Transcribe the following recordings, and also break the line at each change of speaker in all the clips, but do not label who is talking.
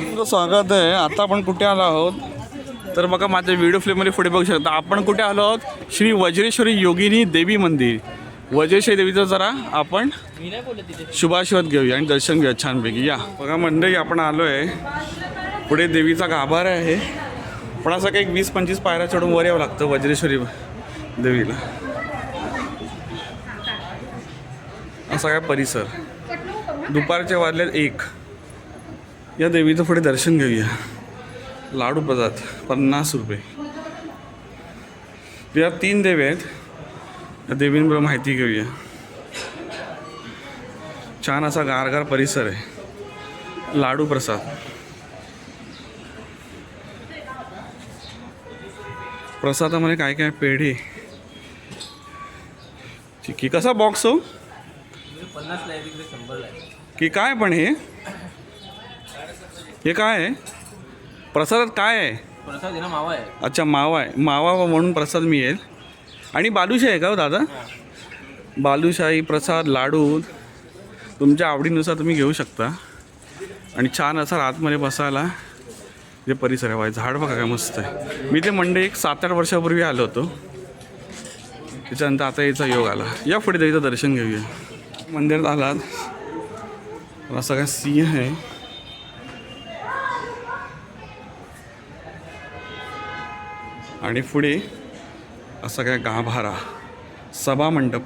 तुमचं स्वागत आहे. आता आपण कुठे आलो आहोत तर बघा माझ्या व्हिडिओ फ्लिपमध्ये पुढे बघू शकता. आपण कुठे आलो आहोत? श्री वज्रेश्वरी योगिनी देवी मंदिर. वज्रेश्वरी देवीचं जरा आपण शुभाशोध घेऊया आणि दर्शन घेऊया छानपैकी. या बघा मंडळी, आपण आलो आहे. पुढे देवीचा गाभारा आहे, पण असं काही 20-25 पायऱ्या चढून वर यावं लागतं वज्रेश्वरी देवीला. असा काय परिसर. दुपारच्या वाजल्यात 1. या देवीचं पुढे दर्शन घेऊया. लाडू प्रसाद 50 रुपये. या 3 देवी आहेत. या देवींबरोबर माहिती घेऊया. छान असा गारगार परिसर आहे. लाडू प्रसाद. प्रसादामध्ये काय काय? पेढे, चिक्की. कसा बॉक्स हो?
50 ला 100 ला
की काय? पण हे काय आहे? प्रसादात काय आहे?
प्रसाद आहे ना, मावा आहे.
अच्छा, मावा आहे. मावा म्हणून प्रसाद मिळेल. आणि बालुशाही आहे का हो दादा? बालुशाही, प्रसाद, लाडू तुमच्या आवडीनुसार तुम्ही घेऊ शकता. आणि छान असा आतमध्ये बसायला जे परिसर आहे. झाड बघा काय मस्त आहे. मी ते मंडई 7-8 वर्षापूर्वी आलो होतो. त्याच्यानंतर आता याचा योग आला. या पुढे देवीचं दर्शन घेऊया. मंदिरात आलात असा काय सिंह आहे. आणि पुढे असा काय गाभारा, सभा मंडप,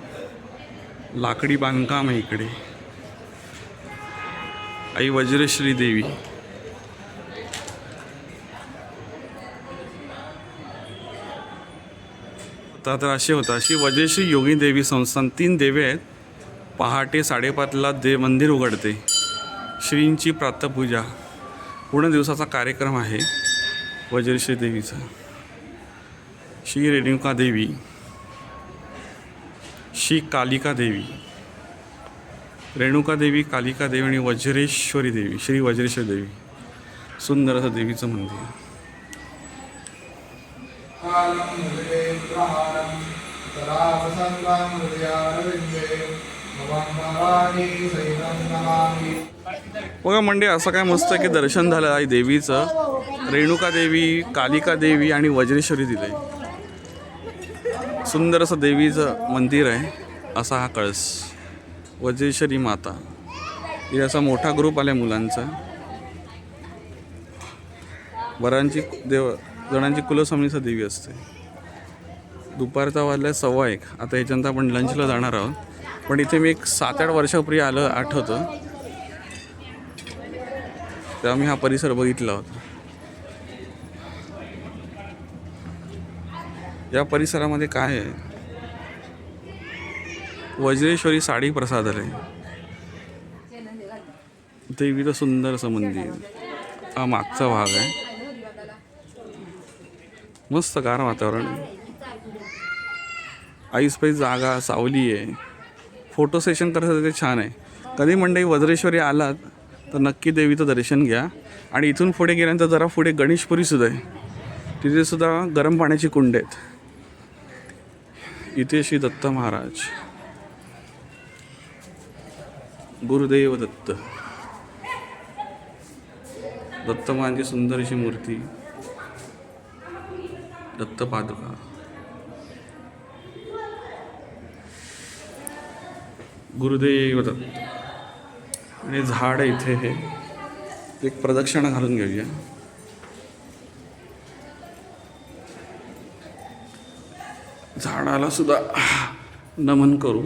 लाकडी बांधकाम आहे इकडे. आई वज्रेश्वरी देवी. तर असे होता. अशी वज्रेश्वरी योगिनी देवी संस्थान. 3 देवी आहेत. पहाटे 5:30ला मंदिर उघडते. श्रींची प्रातपूजा. पूर्ण दिवसाचा कार्यक्रम आहे वज्रेश्वरी देवीचा. श्री रेणुका देवी, श्री कालिका देवी, रेणुका देवी, कालिका देवी आणि वज्रेश्वरी देवी. श्री वज्रेश्वरी देवी. सुंदर असं देवीचं मंदिर. बघा मंडळी, असं काय मस्त की दर्शन झालं आहे देवीचं. रेणुका देवी, कालिका देवी आणि वज्रेश्वरी दिले. सुंदर असं देवीचं मंदिर आहे. असा हा कळस. वज्रेश्वरी माता. इथे असा मोठा ग्रुप आला मुलांचा. बऱ्यांची जणांची कुलस्वामिनीचा देवी असते. दुपारचा वाजला 1:15. आता याच्यानंतर आपण लंचला जाणार आहोत. पण इथे मी एक 7-8 वर्षापूर्वी आठवतं, तेव्हा मी हा परिसर बघितला होता. या परिसरामध्ये काय आहे? वज्रेश्वरी साडी प्रसादालय. देवीचं सुंदर असं मंदिर. हा मागचा भाग आहे. मस्त गार वातावरण आहे. ऐसपैस जागा, सावली आहे. फोटो सेशन तर ते छान आहे. कधी मंडळी वज्रेश्वरी आलात तर नक्की देवीचं दर्शन घ्या. आणि इथून पुढे गेल्यानंतर जरा पुढे गणेशपुरीसुद्धा आहे. तिथे सुद्धा गरम पाण्याची कुंड आहेत. इथे श्री दत्त महाराज, गुरुदेव दत्त. दत्त महाराजांची सुंदर अशी मूर्ती. दत्त पादुका. गुरुदेव दत्त. आणि झाड इथे हे एक प्रदक्षिणा घालून घेऊया. झाडाला सुद्धा नमन करू.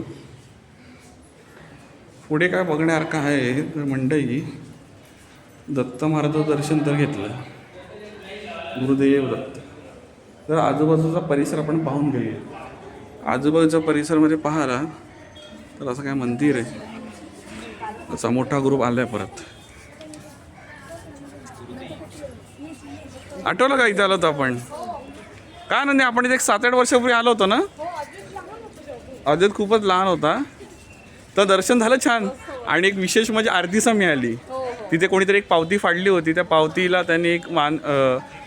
पुढे काय बघण्यासारखं आहे तर मंडळी, दत्त महाराजाचं दर्शन तर घेतलं. गुरुदेव दत्त. तर आजूबाजूचा परिसर आपण पाहून घेऊया. आजूबाजूच्या परिसरामध्ये पाहायला तर असं काय मंदिर आहे. असा मोठा ग्रुप आलाय परत. आठवलं का इथे आलो होतो आपण? काय नाही, आपण इथे 7-8 वर्षापूर्वी आलो होतो ना. अजून खूपच लहान होता. तर दर्शन झालं छान. आणि एक विशेष म्हणजे आरतीसा मिळाली. तिथे कोणीतरी एक पावती फाडली होती. त्या पावतीला त्यांनी एक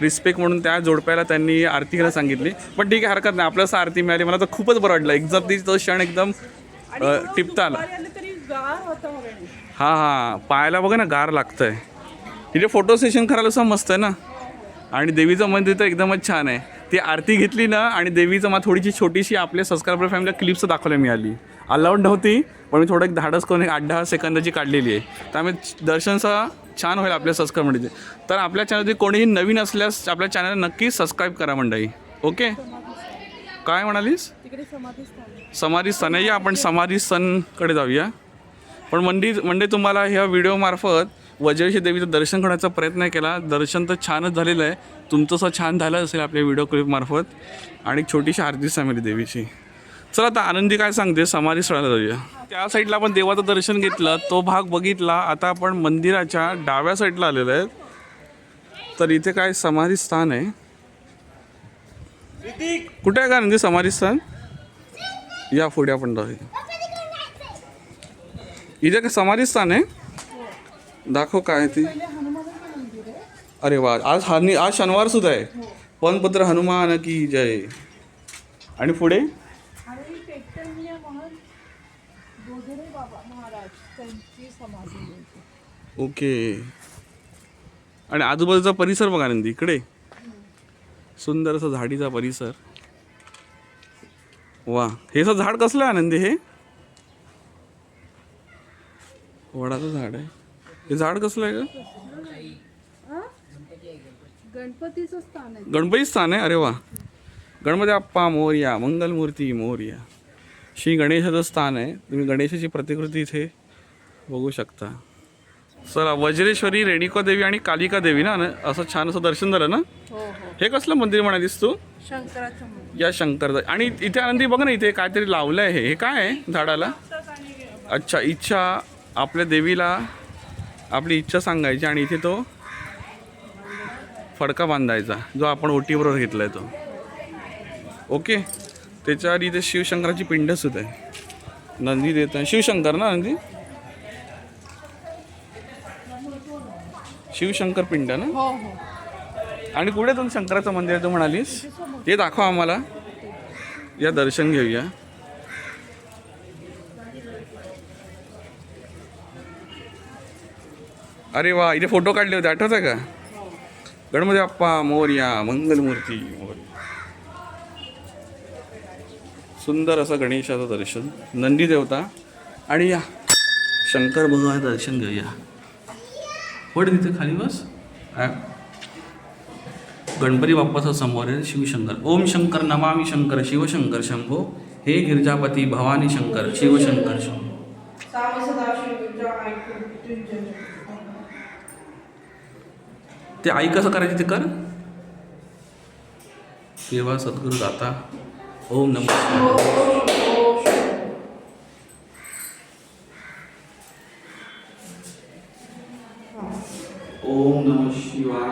रिस्पेक्ट म्हणून त्या जोडप्याला त्यांनी आरती करायला सांगितली. पण ठीक आहे, हरकत नाही. आपल्याला आरती मिळाली. मला तर खूपच बरं वाटलं. एकदम तो क्षण एकदम टिपता आला. हां हां, पायाला बघा ना गार लागतंय. इथे फोटो सेशन करायला असं मस्त आहे ना. आणि देवीचं मंदिर तर एकदमच छान आहे. ती आरती घेतली ना आणि देवीचं मला थोडीशी छोटीशी आपल्या सबस्क्रायबर फॅमिलीला क्लिप्स दाखवल्या मिळाली. अलाउड नव्हती पण मी थोडं एक धाडस करून एक 8-10 सेकंदाची काढलेली आहे. त्यामुळे दर्शनचा छान होईल आपल्या सबस्क्राईबमध्ये. तर आपल्या चॅनलमध्ये कोणीही नवीन असल्यास आपल्या चॅनलला नक्की सबस्क्राईब करा मंडळी. ओके, काय म्हणालीस? समाधी स्थान आहे. या आपण समाधी स्थानकडे जाऊया. पण मंडळी तुम्हाला ह्या व्हिडिओमार्फत वज्रेश्वरी देवीचं दर्शन करण्याचा प्रयत्न केला. दर्शन तर छानच झालेलं आहे. तुमचं असं छान झालं असेल आपल्या व्हिडिओ क्लिपमार्फत. आणि छोटीशी आरती सांगली देवीची. चला आता आनंदी काय सांगते, समाधी स्थळाला जाऊया. त्या साईडला आपण देवाचं दर्शन घेतलं, तो भाग बघितला. आता आपण मंदिराच्या डाव्या साईडला आलेलो आहे. तर इथे काय समाधी स्थान आहे. कुठे आहे का आनंदी समाधी स्थान? या पुढे आपण जाऊया. इथे काय समाधी स्थान आहे? दाखव काय आहे ती. अरे वा, आज शनिवार सुद्धा आहे. पनपत्र हनुमान की जय. आणि पुढे ओके. आणि आजूबाजूचा परिसर बघा नंदी, इकडे सुंदर असं झाडीचा परिसर. वा, हे असं झाड कसलं आहे आनंदी? हे वडाचं झाड आहे. हे झाड कसलं आहे का?
गणपतीचं स्थान आहे.
गणपती स्थान आहे. अरे वा, गणपती बाप्पा मोरया, मंगलमूर्ती मोरया. श्री गणेशाचं स्थान आहे. तुम्ही गणेशाची प्रतिकृती इथे बघू शकता. चला, वज्रेश्वरी, रेणुका देवी आणि कालिका देवी ना, असं छान असं दर्शन झालं ना. हे कसलं मंदिर म्हणालीस तू?
शंकराचं मंदिर.
या शंकर. आणि इथे आनंदी बघ ना, इथे काहीतरी लावलं आहे. हे काय आहे झाडाला? अच्छा, इच्छा. आपल्या देवीला आपली इच्छा सांगायची आणि इथे तो फडका बांधायचा, जो आपण ओटीबरोबर घेतलाय तो. ओके. त्याच्या आधी इथे शिवशंकराची पिंड सुद्धा आहे. नंदी देत आहे शिवशंकर ना, नंदी शिवशंकर पिंड ना.
हो हो.
आणि कुठे तुम्ही शंकराचं मंदिर आहे तू म्हणालीस? ते दाखव आम्हाला. या दर्शन घेऊया. अरे वा, इथे फोटो काढले होते, आठवत आहे का? गणपती बाप्पा मोरया, मंगलमूर्ती मोरया. सुंदर असं गणेशाचं दर्शन, नंदी देवता. आणि या शंकर भगवान दर्शन घेऊया. पड तिथे खाली बस. गणपती बाप्पाचा समोर आहे शिवशंकर. ओम शंकर नमामि शंकर शिवशंकर शंभो. हे गिरजापती भवानी शंकर शिवशंकर शंभो. ते आई कसं करायचे ते कर. सेवा सद्गुरू दाता. ओम नमः शिवाय. ओम नमः शिवाय.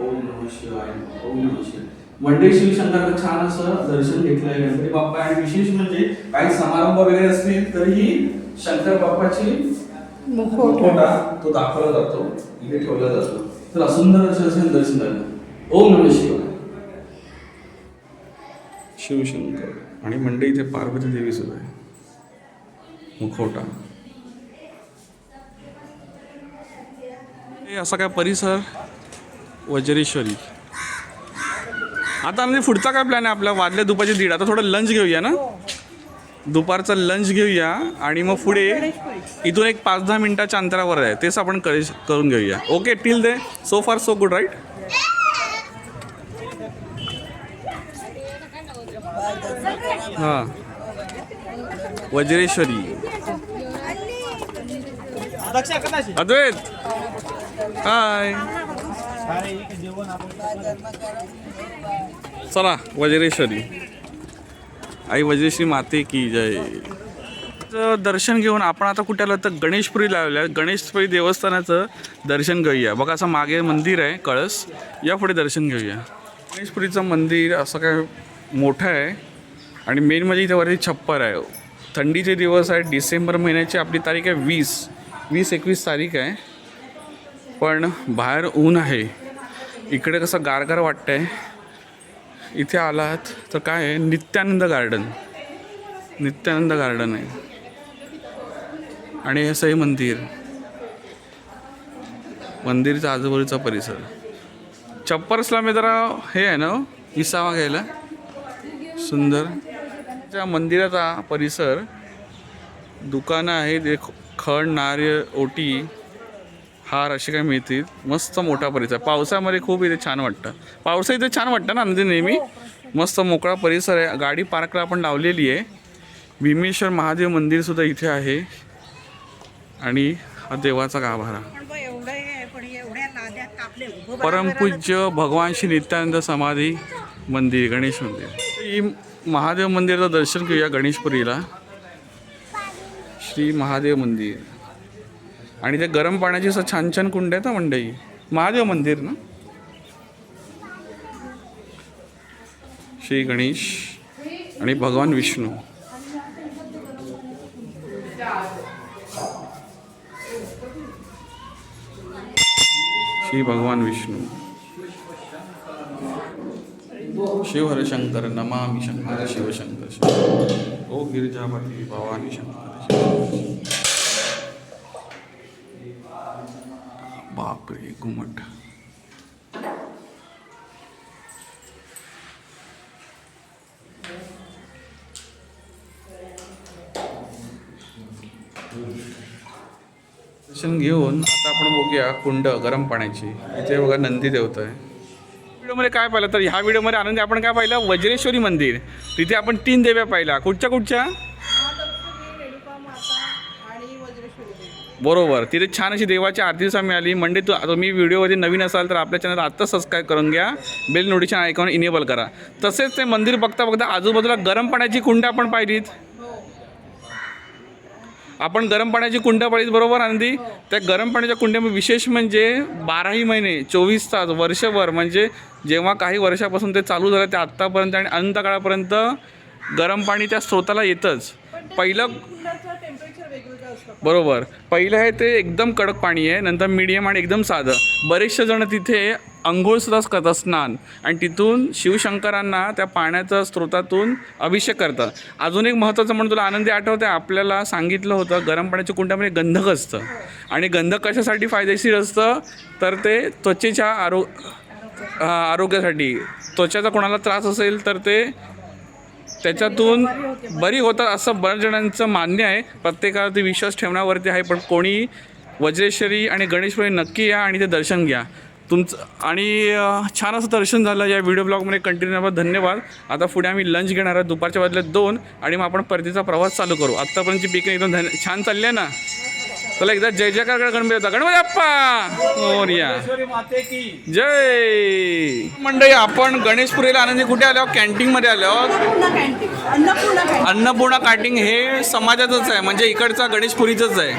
ओम नमः शिवाय. ओम नमः शिवाय. मंडळी शिवशंकराचं छान असं दर्शन घेतलं आहे गणपती बाप्पा. आणि विशेष म्हणजे काही समारंभ वगैरे असतील तरीही शंकर बाप्पाची मुखवटा तो दाखवला जातो, इथे ठेवला जातो. तर सुंदर असं दर्शन झालं. ओम नमः शिवाय. शिवशंकर. आणि मंडळी इथे पार्वती देवी सुद्धा आहे. मुखवटा. हे असा काय परिसर वज्रेश्वरी. आता म्हणजे पुढचा काय प्लॅन आहे आपला? वाजले दुपारचे 1:30. आता थोडं लंच घेऊया ना, दुपारचा लंच घेऊया. आणि मग पुढे इथून एक 5-10 मिनिटाच्या अंतरावर आहे, तेच आपण करून घेऊया. ओके, टिल दे सो फार सो गुड, राईट? हां, वज्रेश्वरी. अद्वैत हाय. चला, वज्रेश्वरी आई वज्रेश्वरी माते की जय. दर्शन घेऊन आपण आता कुठे आलो तर गणेशपुरीला आलो आहे. गणेशपुरी देवस्थानाचं दर्शन घेऊया. बघा, असं मागे मंदिर आहे कळस. या पुढे दर्शन घेऊया. गणेशपुरीचं मंदिर असं काय मोठं आहे. आणि मेन म्हणजे इथे वरती छप्पर आहे. थंडीचे दिवस आहे, डिसेंबर महिन्याची आपली तारीख आहे 20-21 तारीख आहे. पण बाहेर ऊन आहे. इकडे कसं गारगार वाटतं आहे. इथे आलात तर काय आहे, नित्यानंद गार्डन आहे. आणि हे असं हे मंदिरचा आजूबाजूचा परिसर. चप्परसला मी जरा हे आहे ना विसावा घ्यायला सुंदर. त्या मंदिराचा परिसर दुकानं आहेत, खण, नारळ, ओटी, हार असे काय मिळतील. मस्त मोठा परिसर. पावसामध्ये खूप इथे छान वाटतं. पावसा इथे छान वाटतं ना म्हणजे नेहमी. मस्त मोकळा परिसर आहे. गाडी पार्कला आपण लावलेली आहे. भीमेश्वर महादेव मंदिरसुद्धा इथे आहे आणि हा देवाचा गाभारा. परमपूज्य भगवान श्री नित्यानंद समाधी मंदिर, गणेश मंदिर. ही महादेव मंदिराचं दर्शन घेऊया गणेशपुरीला. श्री महादेव मंदिर आणि ते गरम पाण्याची असं छान छान कुंड आहेत ना मंडई. महादेव मंदिर ना. श्री गणेश आणि भगवान विष्णू. श्री भगवान विष्णू. शिव हर शंकर नमामि शंकर शिव शंकर शिव. ओ गिरिजापती भवानी शंकर. बापरे घुमट. दर्शन घेऊन आता आपण बघूया कुंड गरम पाण्याची. इथे बघा नंदी देवता आहे. व्हिडिओमध्ये काय पाहिलं तर ह्या व्हिडिओमध्ये आनंदी आपण काय पाहिलं, वज्रेश्वरी मंदिर. तिथे आपण 3 देव्या पाहिल्या. कुठच्या बरोबर. तिथे छान अशी देवाची आरती सुद्धा मिळाली. म्हणजे तुम्ही व्हिडिओमध्ये नवीन असाल तर आपल्या चॅनल आत्ता सबस्क्राईब करून घ्या. बेल नोटिफिकेशन आयकॉन इनेबल करा. तसेच ते मंदिर बघता बघता आजूबाजूला गरम पाण्याची कुंड आपण पाहिलीत. आपण गरम पाण्याची कुंड पाहिलीत बरोबर आनंदी. त्या गरम पाण्याच्या कुंड्यामध्ये विशेष म्हणजे 12ही महिने 24 तास वर्षभर, म्हणजे जेव्हा काही वर्षापासून ते चालू झालं ते आत्तापर्यंत आणि अंतकाळापर्यंत गरम पाणी त्या स्रोताला येतंच. पहिलं बरोबर. पहिलं आहे ते एकदम कडक पाणी आहे, नंतर मीडियम आणि एकदम साधं. बरेचसे जण तिथे अंघोळसुद्धा करतात, स्नान, आणि तिथून शिवशंकरांना त्या पाण्याच्या स्रोतातून अभिषेक करतात. अजून एक महत्त्वाचं म्हणून तुला आनंदी आठवतं, आपल्याला सांगितलं होतं गरम पाण्याच्या कुंडामध्ये गंधक असतं. आणि गंधक कशासाठी फायदेशीर असतं तर ते त्वचेच्या आरोग्यासाठी. त्वचेचा कोणाला त्रास असेल तर ते त्याच्यातून बरी होतात असं बऱ्याच जणांचं मान्य आहे. प्रत्येकावरती विश्वास ठेवण्यावरती आहे. पण कोणी वज्रेश्वरी आणि गणेशपुरी नक्की या आणि ते दर्शन घ्या तुमचं. आणि छान असं दर्शन झालं. या व्हिडिओ ब्लॉगमध्ये कंटिन्यू धन्यवाद. आता पुढे आम्ही लंच घेणार आहोत दुपारच्या वाजले 2 आणि मग आपण परतीचा प्रवास चालू करू. आत्तापर्यंतची पिकनिक एकदम छान चालली आहे ना. चला एकदा जय जयकार गणपती होता. गणपती बाप्पा मोरया. जय. मंडळी आपण गणेशपुरीला आनंदी कुठे आलो, कॅन्टीनमध्ये आलो. अन्नपूर्णा कॅन्टीन हे समाजाचंच आहे, म्हणजे इकडचा गणेशपुरीचंच आहे.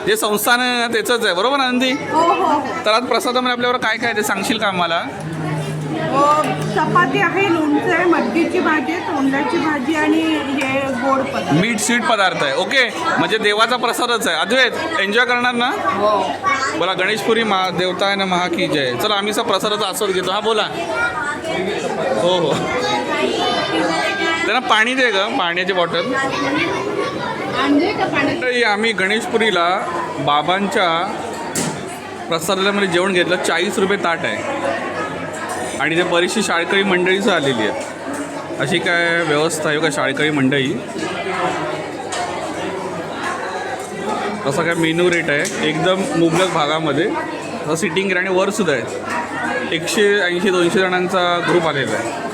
जे संस्थान आहे ना त्याचंच आहे बरोबर आनंदी. तर आज प्रसादामध्ये आपल्यावर काय काय ते सांगशील का आम्हाला.
चपाती आहे, लोणचं आहे, मटकीची भाजी आहे, तोंडाची भाजी आणि हे गोड पदार्थ,
मीठ स्वीट पदार्थ आहे. ओके, म्हणजे देवाचा प्रसादच आहे. अद्वैत एन्जॉय करणार ना. बोला गणेशपुरी देवता आहे ना महा की जय. चला आम्ही प्रसादाचा आस्वाद घेतो. हा बोला. हो त्यांना पाणी दे ग, पाण्याची बॉटल. आम्ही गणेशपुरीला बाबांच्या प्रसादामध्ये जेवण घेतलं. 40 रुपये ताट आहे आणि ते बरीचशी शाळकरी मंडळीच आलेली आहेत. अशी काय व्यवस्था आहे का शाळकरी मंडळी. असा काय मेनू रेट आहे एकदम मुबलक भागामध्ये. असं सिटिंग आणि वरसुद्धा आहे. 180-200 जणांचा ग्रुप आलेला आहे.